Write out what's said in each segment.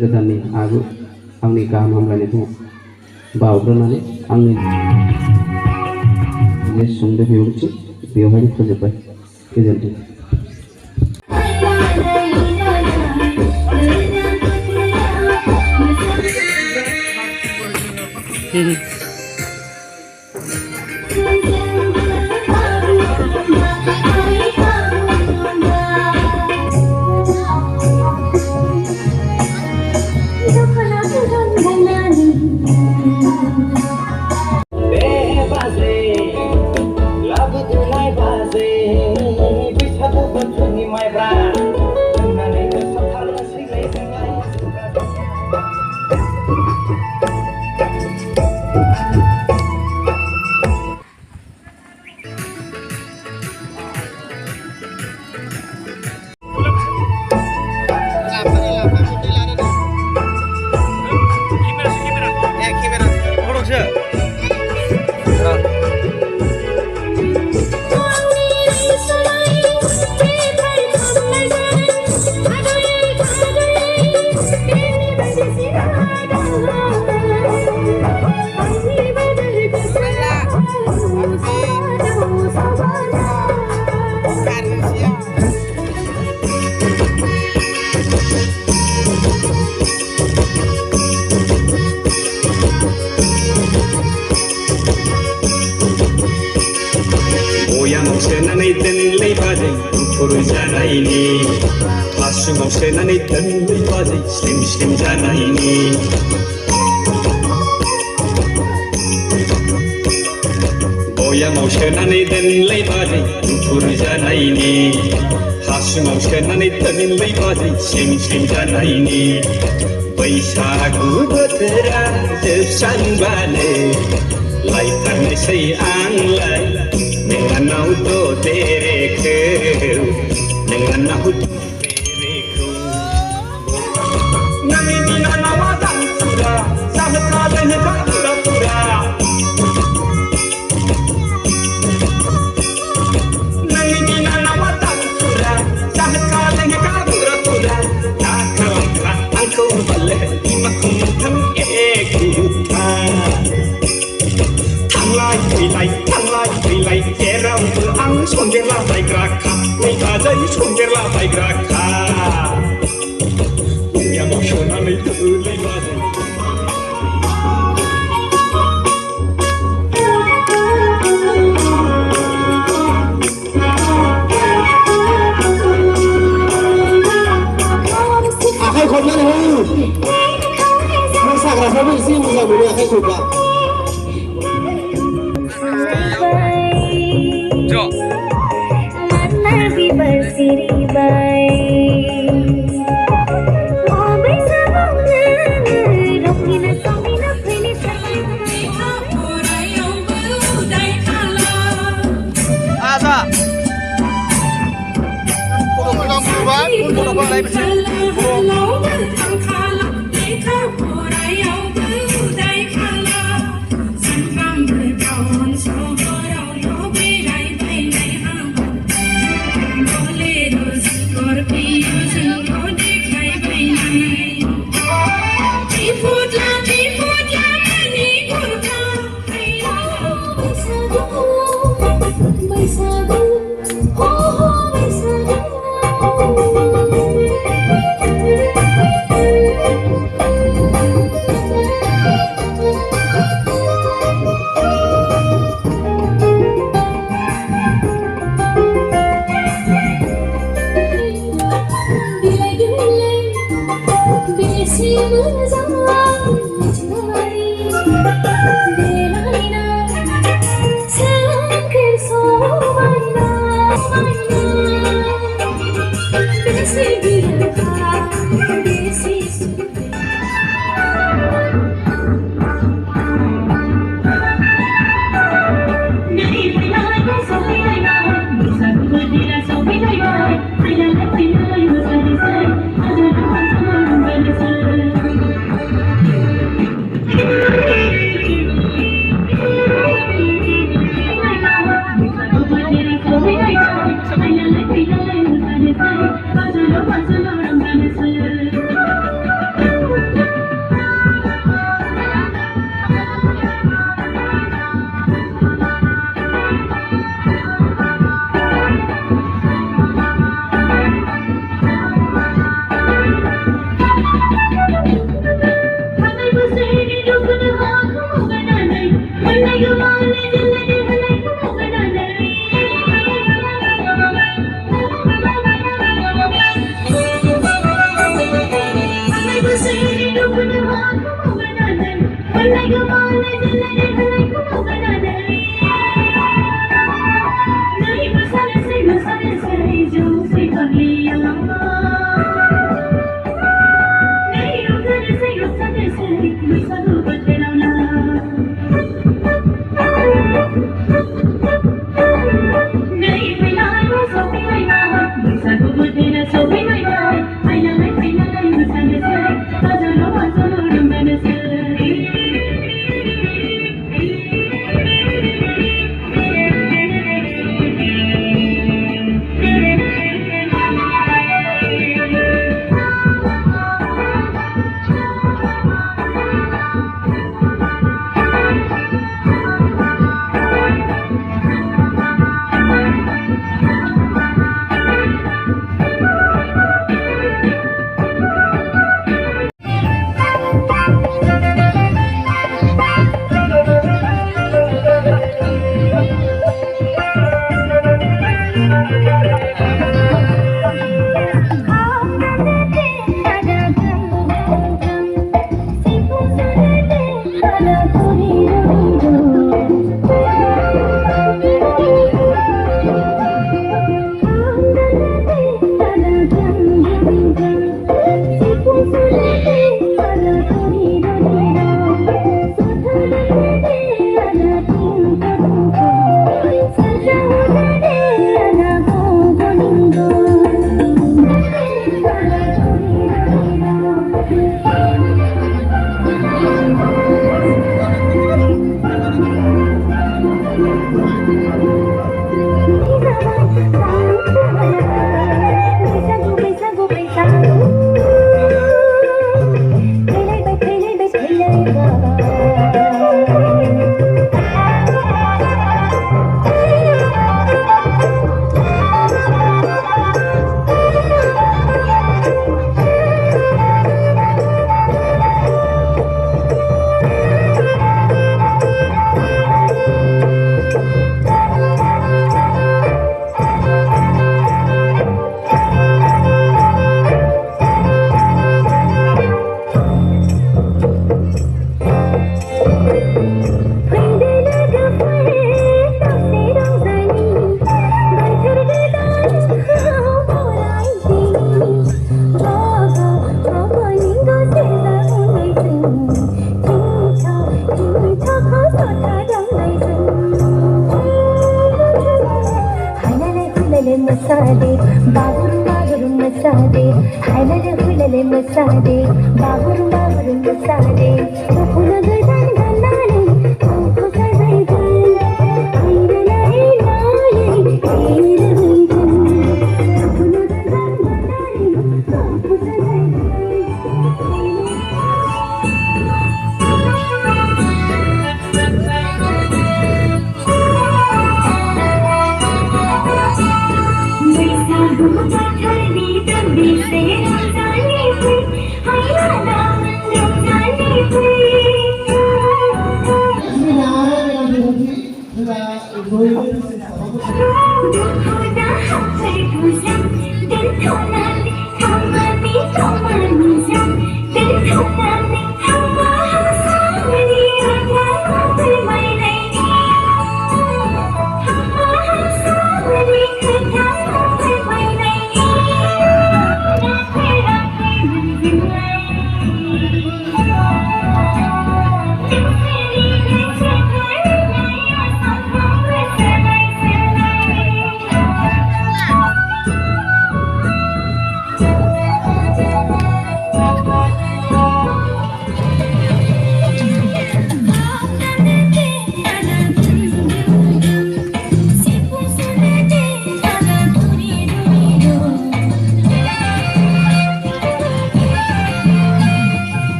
गोदाननि आगु आंनि गाहाम हामलायनायखौ बावग्रोनानै आंनि बे सुंद' बिबुंथि बेवहायनो फोजोबबाय। गोजोन्थों। Pwrjwng Bwisagu senani dandai bazai slim janaini Boyamau senani dandai bazai Pwrjwng Hasungau senani dandai bazai slim janaini Bwisagu bothora जोबस्रांबानो लायथारनोसै आंलाय नोंनाव ददेरेखौ नोंनाव ददेरेखौ नोंनि बिनानावा दामफुरा जाहोखालायनो गाफुरा फुरा नोंनि बिनानावा दामफुरा जाहोखालायनो गाफुरा फुरा दा खालामफ्रा आंखौ बाले बिमाखौ मोनथाम एखुथा थांलाय फैलाय जेरावबो आं सन्देरलाबायग्राखा नै बाजै सन्देरलाबायग्राखा बयामाव सोनानै दोलै बाजै आखाइ खबनानै हो मोसाग्राफ्राबो एसे मोजां मोनो आखाइ खबबा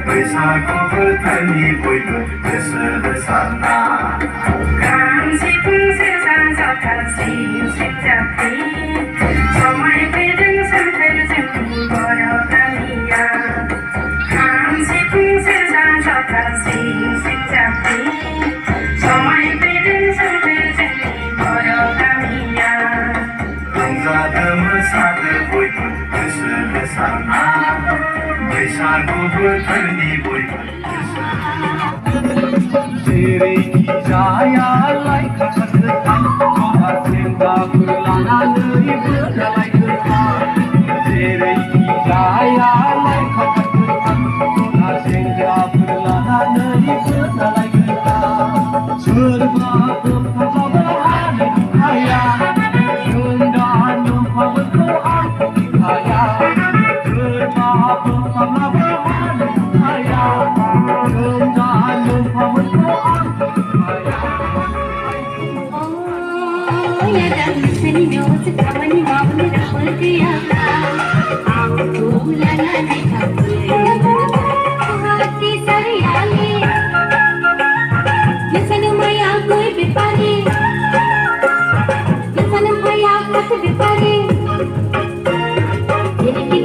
Bwisagu bertani bwydw Gysur sana Kan si pungsir sang sokan sin sin japi Somai bedeng sang terjeng boyo kania Kan si pungsir sang sokan sin sin japi Somai bedeng sang terjeng boyo kania Rongzada mesada bwydw Gysur sana Bwisagu bertani bwydw Jerai kijayalai kakak-kakak Soha senda berlananai berdalai kakak Jerai kijayalai kakak-kakak Soha senda berlananai berdalai kakak Serba berpahlawan kaya Senda numpah berdoa kaya Serba berpahlawan kaya Senda numpah berdoa Ya dan senyum sekawan mahu dapat tiada aku lana di hati sayali Yasana maya koi bepari Yasana maya koi bepari Jadi